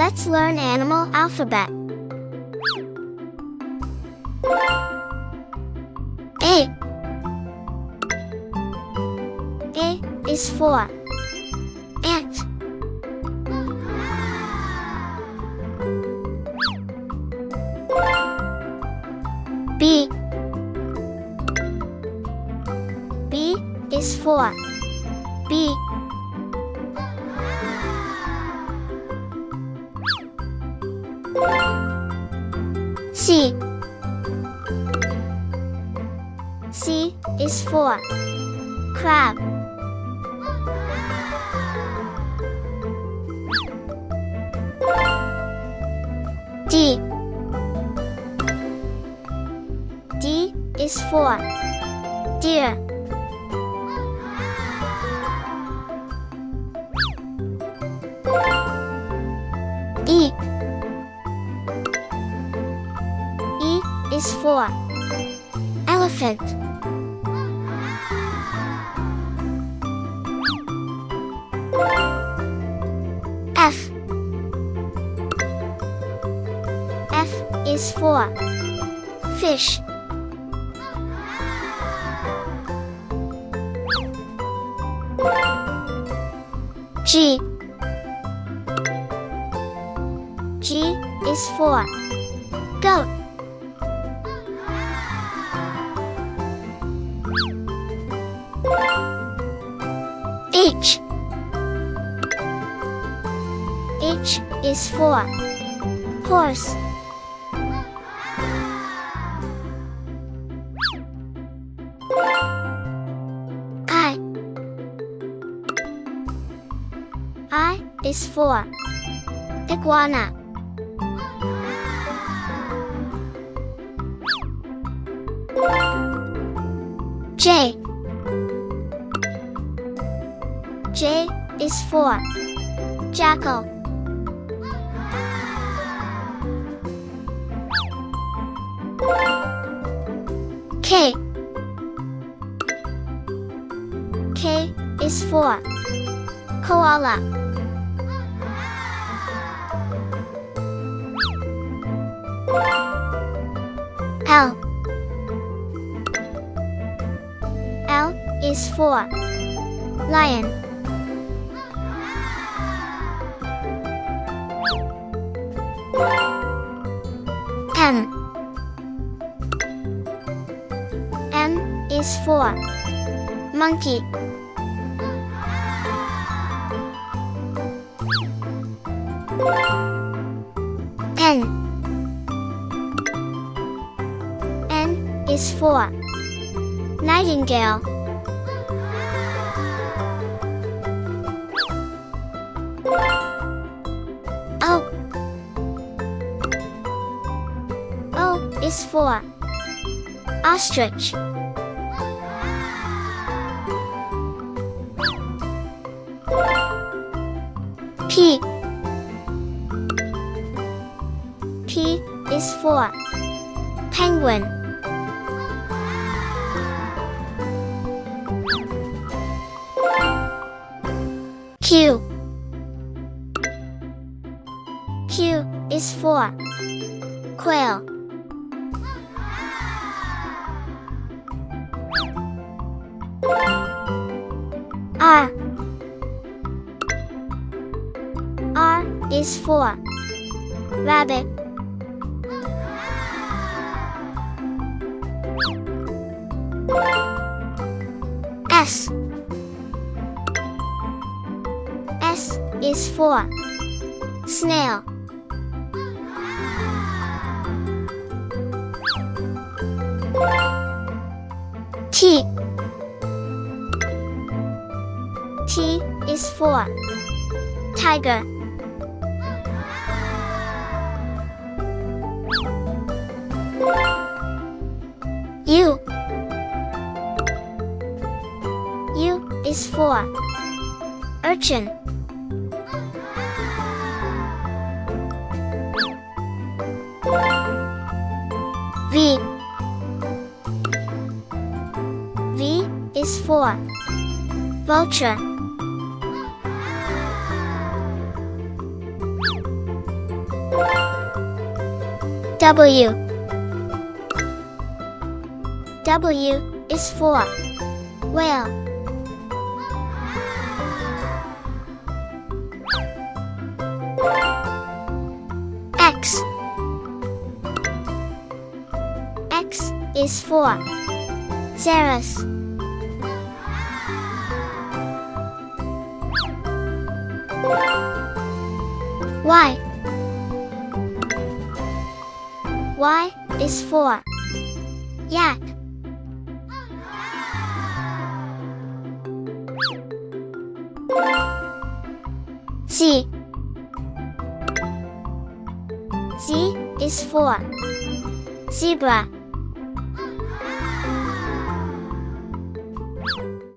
Let's learn animal alphabet. A. A is for ant. B. B is for bee. C. C is for crab. D. D is for deer. E. E is for elephant. F. F is for fish. G. G is for goat. H. H is for horse. I. I is for iguana. J. J is for jackal. K. K is for koala. L. L is for lion. M. M is for monkey. N. N is for nightingale. O. O is for ostrich. P. P is for penguin. Q. Q is for quail. R. R is for rabbit. S. S is for snail. T. T is for tiger. U. U is for urchin. V. V is for vulture. W. W is for whale. X. X is for Xerus. Y. Y is for yak. Z. Z is for zebra.